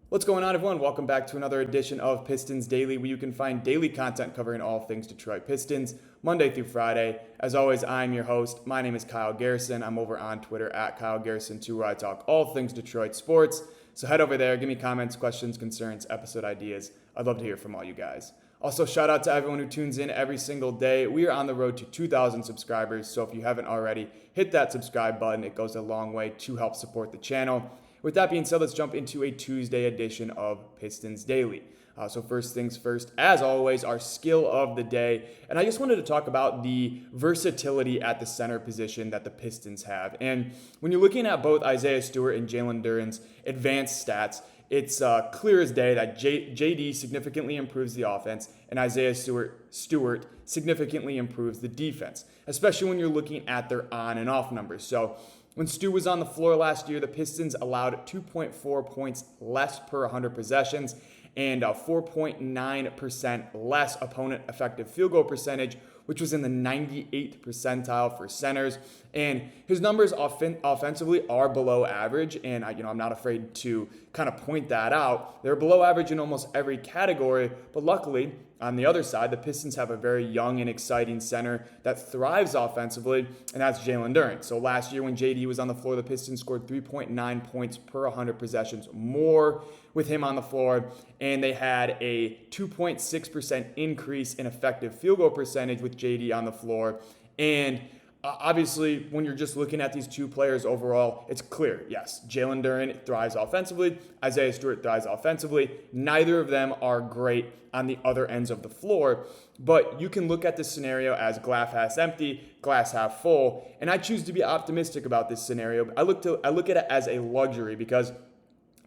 What's going on, everyone? Welcome back to another edition of Pistons Daily, where you can find daily content covering all things Detroit Pistons, Monday through Friday. As always, I'm your host. My name is Kyle Garrison. I'm over on Twitter at Kyle Garrison2, where I talk all things Detroit sports. So head over there, give me comments, questions, concerns, episode ideas. I'd love to hear from all you guys. Also, shout out to everyone who tunes in every single day. We are on the road to 2,000 subscribers, so if you haven't already, hit that subscribe button. It goes a long way to help support the channel. With that being said, let's jump into a Tuesday edition of Pistons Daily. So first things first, as always, our skill of the day. And I just wanted to talk about the versatility at the center position that the Pistons have. And when you're looking at both Isaiah Stewart and Jalen Duren's advanced stats, it's clear as day that JD significantly improves the offense and Isaiah Stewart significantly improves the defense, especially when you're looking at their on and off numbers. So when Stu was on the floor last year, the Pistons allowed 2.4 points less per 100 possessions and 4.9% less opponent effective field goal percentage, which was in the 98th percentile for centers. And his numbers offensively are below average, and I'm not afraid to kind of point that out. They're below average in almost every category, but luckily, on the other side, the Pistons have a very young and exciting center that thrives offensively, and that's Jalen Duren. So last year when JD was on the floor, the Pistons scored 3.9 points per 100 possessions more with him on the floor, and they had a 2.6% increase in effective field goal percentage with JD on the floor. And obviously, when you're just looking at these two players overall, it's clear, yes, Jalen Duren thrives offensively, Isaiah Stewart thrives offensively. Neither of them are great on the other ends of the floor, but you can look at this scenario as glass half empty, glass half full, and I choose to be optimistic about this scenario. I look at it as a luxury because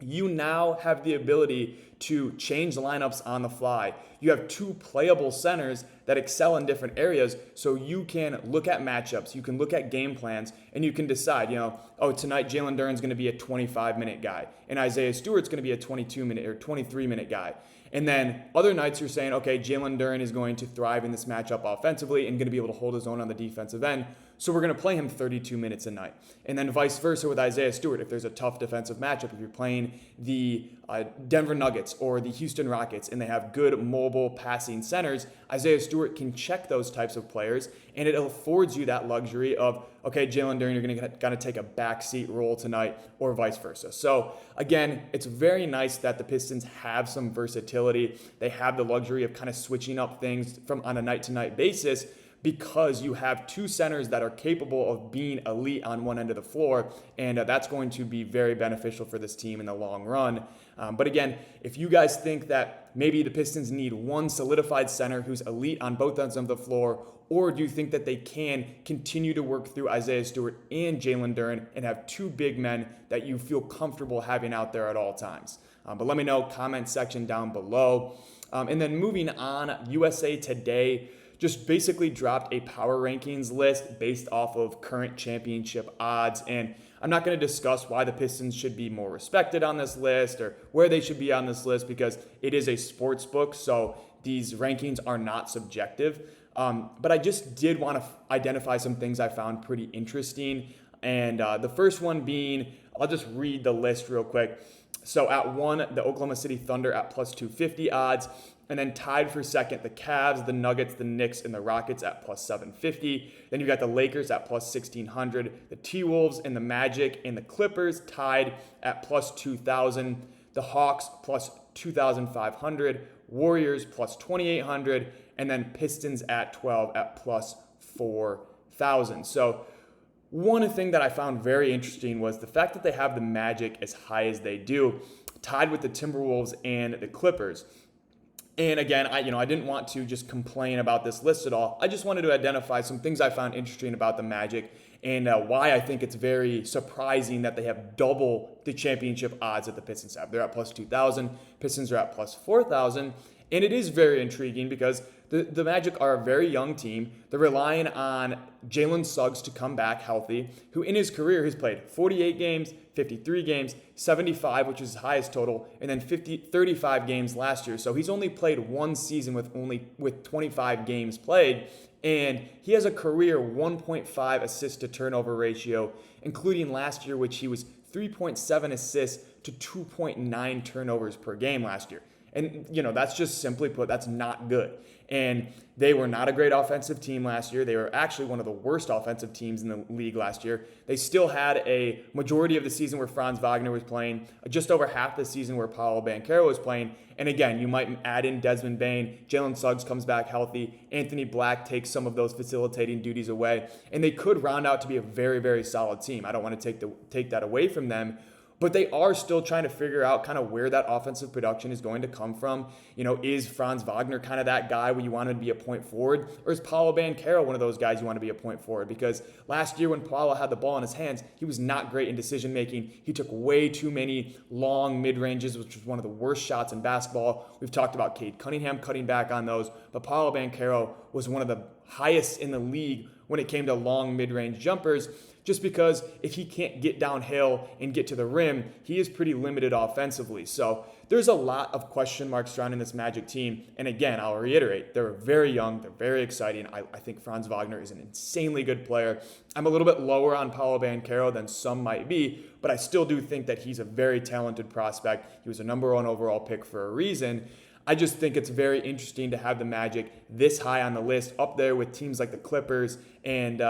you now have the ability to change lineups on the fly. You have two playable centers that excel in different areas, so you can look at matchups, you can look at game plans, and you can decide, tonight Jalen Duren's going to be a 25-minute guy, and Isaiah Stewart's going to be a 22-minute or 23-minute guy. And then other nights you're saying, okay, Jalen Duren is going to thrive in this matchup offensively and going to be able to hold his own on the defensive end. So we're going to play him 32 minutes a night. And then vice versa with Isaiah Stewart. If there's a tough defensive matchup, if you're playing the Denver Nuggets or the Houston Rockets and they have good mobile passing centers, Isaiah Stewart can check those types of players, and it affords you that luxury of, okay, Jalen Duren, you're going to take a backseat role tonight, or vice versa. So again, it's very nice that the Pistons have some versatility. They have the luxury of kind of switching up things on a night-to-night basis, because you have two centers that are capable of being elite on one end of the floor, and that's going to be very beneficial for this team in the long run. But again, if you guys think that maybe the Pistons need one solidified center who's elite on both ends of the floor, or do you think that they can continue to work through Isaiah Stewart and Jalen Duren and have two big men that you feel comfortable having out there at all times? But let me know, comment section down below. And then moving on, USA Today just basically dropped a power rankings list based off of current championship odds. And I'm not going to discuss why the Pistons should be more respected on this list or where they should be on this list, because it is a sports book, so these rankings are not subjective. But I just did want to identify some things I found pretty interesting. And the first one being, I'll just read the list real quick. So at 1, the Oklahoma City Thunder at plus 250 odds. And then tied for second, the Cavs, the Nuggets, the Knicks, and the Rockets at plus 750. Then you got the Lakers at plus 1600. The T-Wolves and the Magic and the Clippers tied at plus 2000. The Hawks plus 2500. Warriors plus 2800. And then Pistons at 12 at plus 4000. So one thing that I found very interesting was the fact that they have the Magic as high as they do, tied with the Timberwolves and the Clippers. And again, I didn't want to just complain about this list at all. I just wanted to identify some things I found interesting about the Magic and why I think it's very surprising that they have double the championship odds that the Pistons have. They're at plus 2,000. Pistons are at plus 4,000. And it is very intriguing because the Magic are a very young team. They're relying on Jalen Suggs to come back healthy, who in his career has played 48 games, 53 games, 75, which is his highest total, and then 35 games last year. So he's only played one season with 25 games played, and he has a career 1.5 assist to turnover ratio, including last year, which he was 3.7 assists to 2.9 turnovers per game last year. And, that's just simply put, that's not good. And they were not a great offensive team last year. They were actually one of the worst offensive teams in the league last year. They still had a majority of the season where Franz Wagner was playing, just over half the season where Paolo Banchero was playing. And again, you might add in Desmond Bane, Jalen Suggs comes back healthy, Anthony Black takes some of those facilitating duties away, and they could round out to be a very, very solid team. I don't want to take that away from them. But they are still trying to figure out kind of where that offensive production is going to come from. Is Franz Wagner kind of that guy where you want him to be a point forward? Or is Paolo Banchero one of those guys you want to be a point forward? Because last year when Paolo had the ball in his hands, he was not great in decision making. He took way too many long mid-ranges, which was one of the worst shots in basketball. We've talked about Cade Cunningham cutting back on those. But Paolo Banchero was one of the highest in the league when it came to long mid-range jumpers, just because if he can't get downhill and get to the rim, he is pretty limited offensively. So there's a lot of question marks surrounding this Magic team. And again, I'll reiterate, they're very young, they're very exciting. I think Franz Wagner is an insanely good player. I'm a little bit lower on Paolo Banchero than some might be, but I still do think that he's a very talented prospect. He was a number 1 overall pick for a reason. I just think it's very interesting to have the Magic this high on the list, up there with teams like the Clippers and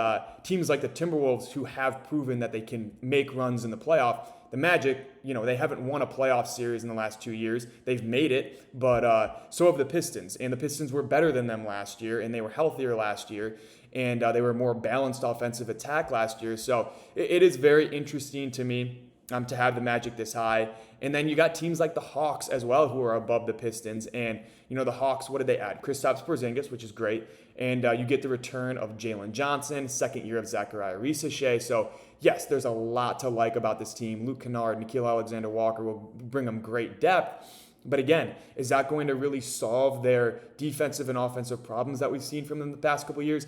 teams like the Timberwolves, who have proven that they can make runs in the playoff. The Magic, they haven't won a playoff series in the last 2 years. They've made it, but so have the Pistons. And the Pistons were better than them last year, and they were healthier last year, and they were a more balanced offensive attack last year. So it is very interesting to me to have the Magic this high. And then you got teams like the Hawks as well, who are above the Pistons. And, the Hawks, what did they add? Kristaps Porzingis, which is great. And you get the return of Jalen Johnson, second year of Zachariah Risache. So, yes, there's a lot to like about this team. Luke Kennard, Nickeil Alexander-Walker will bring them great depth. But again, is that going to really solve their defensive and offensive problems that we've seen from them the past couple of years?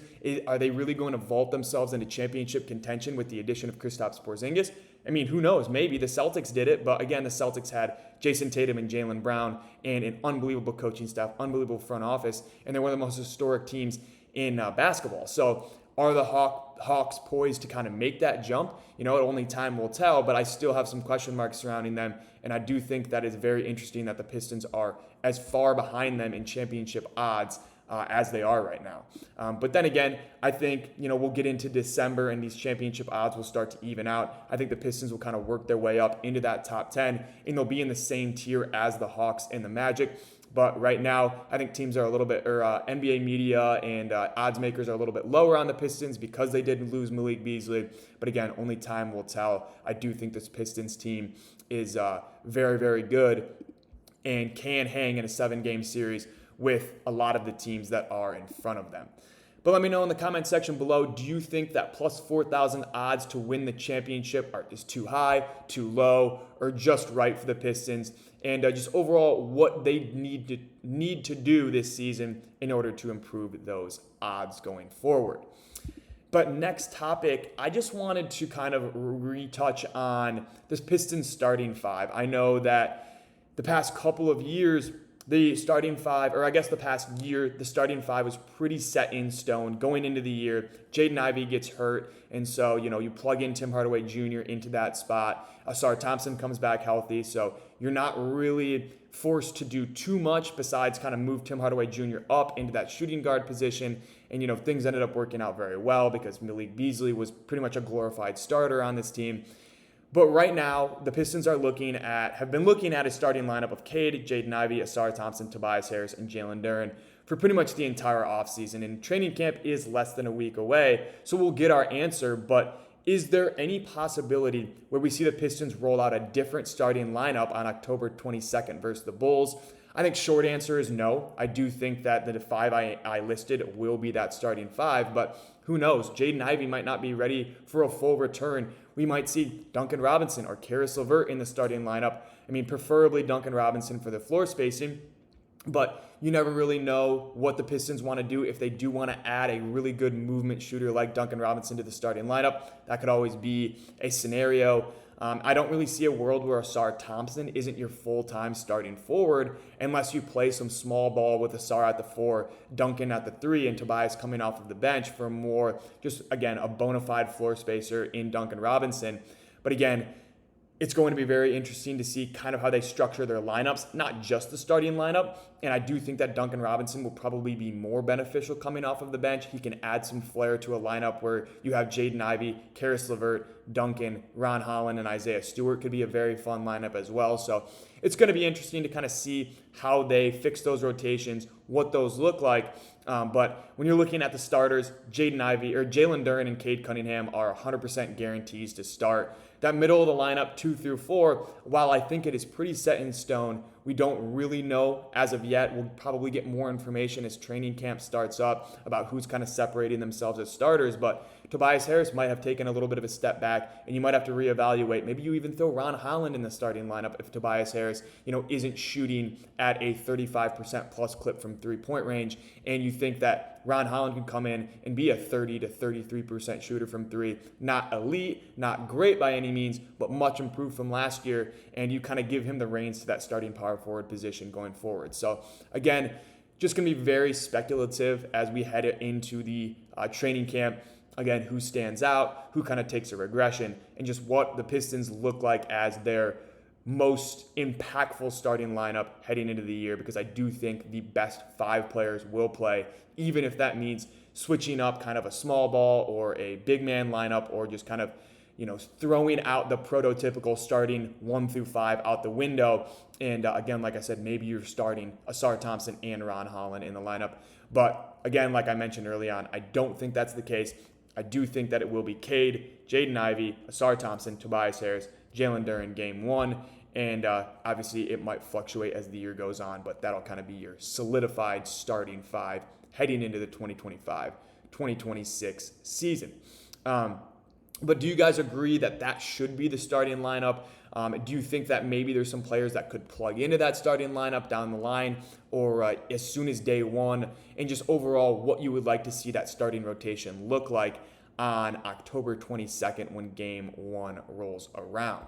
Are they really going to vault themselves into championship contention with the addition of Kristaps Porzingis? I mean, who knows? Maybe the Celtics did it, but again, the Celtics had Jason Tatum and Jaylen Brown and an unbelievable coaching staff, unbelievable front office, and they're one of the most historic teams in basketball. So are the Hawks poised to kind of make that jump? Only time will tell, but I still have some question marks surrounding them, and I do think that is very interesting that the Pistons are as far behind them in championship odds as they are right now. But then again, I think, we'll get into December and these championship odds will start to even out. I think the Pistons will kind of work their way up into that top 10, and they'll be in the same tier as the Hawks and the Magic. But right now, I think teams are a little bit, or NBA media and odds makers are a little bit lower on the Pistons because they did lose Malik Beasley. But again, only time will tell. I do think this Pistons team is very, very good and can hang in a 7-game series with a lot of the teams that are in front of them. But let me know in the comment section below, do you think that plus 4,000 odds to win the championship is too high, too low, or just right for the Pistons? And just overall, what they need to do this season in order to improve those odds going forward. But next topic, I just wanted to kind of retouch on this Pistons starting 5. I know that the past couple of years, the starting 5, or I guess the past year, the starting 5 was pretty set in stone going into the year. Jaden Ivey gets hurt, and so, you plug in Tim Hardaway Jr. into that spot. Asar Thompson comes back healthy, so you're not really forced to do too much besides kind of move Tim Hardaway Jr. up into that shooting guard position. And, things ended up working out very well because Malik Beasley was pretty much a glorified starter on this team. But right now, the Pistons have been looking at a starting lineup of Cade, Jaden Ivey, Asar Thompson, Tobias Harris, and Jalen Duren for pretty much the entire offseason. And training camp is less than a week away, so we'll get our answer. But is there any possibility where we see the Pistons roll out a different starting lineup on October 22nd versus the Bulls? I think short answer is no. I do think that the 5 I listed will be that starting 5, but who knows? Jaden Ivey might not be ready for a full return. We might see Duncan Robinson or Karis LeVert in the starting lineup. I mean, preferably Duncan Robinson for the floor spacing, but you never really know what the Pistons want to do. If they do want to add a really good movement shooter like Duncan Robinson to the starting lineup, that could always be a scenario. I don't really see a world where Asar Thompson isn't your full-time starting forward unless you play some small ball with Asar at the 4, Duncan at the 3, and Tobias coming off of the bench for more, just, again, a bona fide floor spacer in Duncan Robinson. But again, it's going to be very interesting to see kind of how they structure their lineups, not just the starting lineup. And I do think that Duncan Robinson will probably be more beneficial coming off of the bench. He can add some flair to a lineup where you have Jaden Ivey, Karis LeVert, Duncan, Ron Holland, and Isaiah Stewart. Could be a very fun lineup as well. So it's going to be interesting to kind of see how they fix those rotations, what those look like. But when you're looking at the starters, Jalen Duren and Cade Cunningham are 100% guarantees to start. That middle of the lineup, 2 through 4, while I think it is pretty set in stone, we don't really know as of yet. We'll probably get more information as training camp starts up about who's kind of separating themselves as starters. But Tobias Harris might have taken a little bit of a step back, and you might have to reevaluate. Maybe you even throw Ron Holland in the starting lineup if Tobias Harris, isn't shooting at a 35% plus clip from three-point range, and you think that Ron Holland can come in and be a 30 to 33% shooter from three. Not elite, not great by any means, but much improved from last year, and you kind of give him the reins to that starting power forward position going forward. So again, just going to be very speculative as we head into the training camp. Again, who stands out, who kind of takes a regression, and just what the Pistons look like as their most impactful starting lineup heading into the year, because I do think the best 5 players will play, even if that means switching up kind of a small ball or a big man lineup, or just kind of throwing out the prototypical starting 1 through 5 out the window. And again, like I said, maybe you're starting Asar Thompson and Ron Holland in the lineup. But again, like I mentioned early on, I don't think that's the case. I do think that it will be Cade, Jaden Ivey, Asar Thompson, Tobias Harris, Jalen Duren game 1. And obviously it might fluctuate as the year goes on, but that'll kind of be your solidified starting 5 heading into the 2025-2026 season. But do you guys agree that that should be the starting lineup? Do you think that maybe there's some players that could plug into that starting lineup down the line, or as soon as day one? And just overall, what you would like to see that starting rotation look like on October 22nd when game 1 rolls around?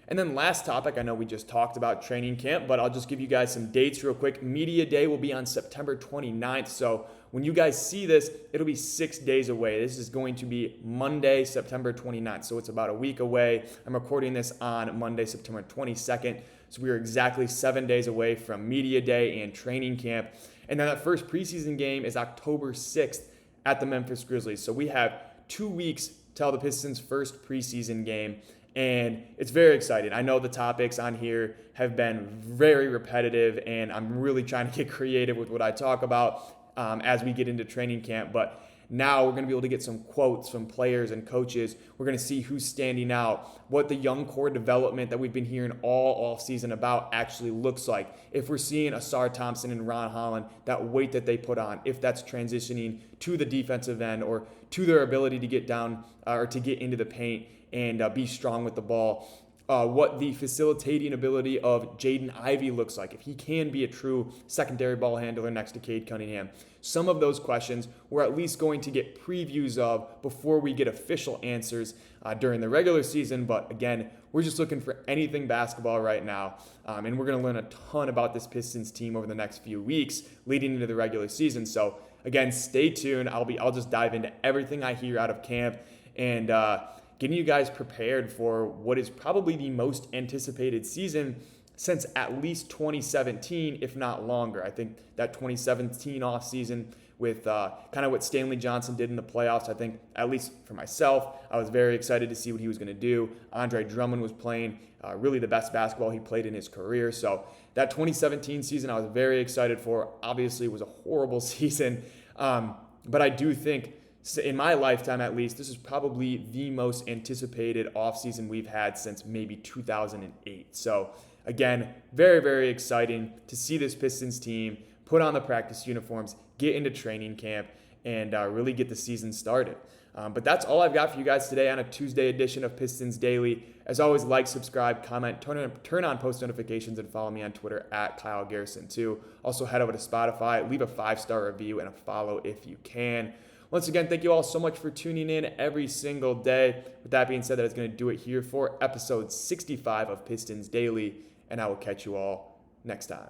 And then last topic, I know we just talked about training camp, but I'll just give you guys some dates real quick. Media Day will be on September 29th. So when you guys see this, it'll be 6 days away. This is going to be Monday, September 29th. So it's about a week away. I'm recording this on Monday, September 22nd. So we are exactly 7 days away from Media Day and training camp. And then that first preseason game is October 6th at the Memphis Grizzlies. So we have 2 weeks till the Pistons' first preseason game. And it's very exciting. I know the topics on here have been very repetitive, and I'm really trying to get creative with what I talk about as we get into training camp. But now we're going to be able to get some quotes from players and coaches. We're going to see who's standing out, what the young core development that we've been hearing all offseason about actually looks like. If we're seeing Asar Thompson and Ron Holland, that weight that they put on, if that's transitioning to the defensive end or to their ability to get down or to get into the paint and be strong with the ball. What the facilitating ability of Jaden Ivey looks like, if he can be a true secondary ball handler next to Cade Cunningham. Some of those questions we're at least going to get previews of before we get official answers during the regular season. But again, we're just looking for anything basketball right now. And we're going to learn a ton about this Pistons team over the next few weeks leading into the regular season. So again, stay tuned. I'll just dive into everything I hear out of camp and getting you guys prepared for what is probably the most anticipated season since at least 2017, if not longer. I think that 2017 offseason with kind of what Stanley Johnson did in the playoffs, I think, at least for myself, I was very excited to see what he was going to do. Andre Drummond was playing really the best basketball he played in his career. So that 2017 season I was very excited for. Obviously, it was a horrible season. But I do think, in my lifetime at least, this is probably the most anticipated offseason we've had since maybe 2008. So again, very, very exciting to see this Pistons team put on the practice uniforms, get into training camp, and really get the season started. But that's all I've got for you guys today on a Tuesday edition of Pistons Daily. As always, like, subscribe, comment, turn on post notifications, and follow me on Twitter at Kyle Garrison too. Also head over to Spotify, leave a 5-star review and a follow if you can. Once again, thank you all so much for tuning in every single day. With that being said, that is going to do it here for episode 65 of Pistons Daily, and I will catch you all next time.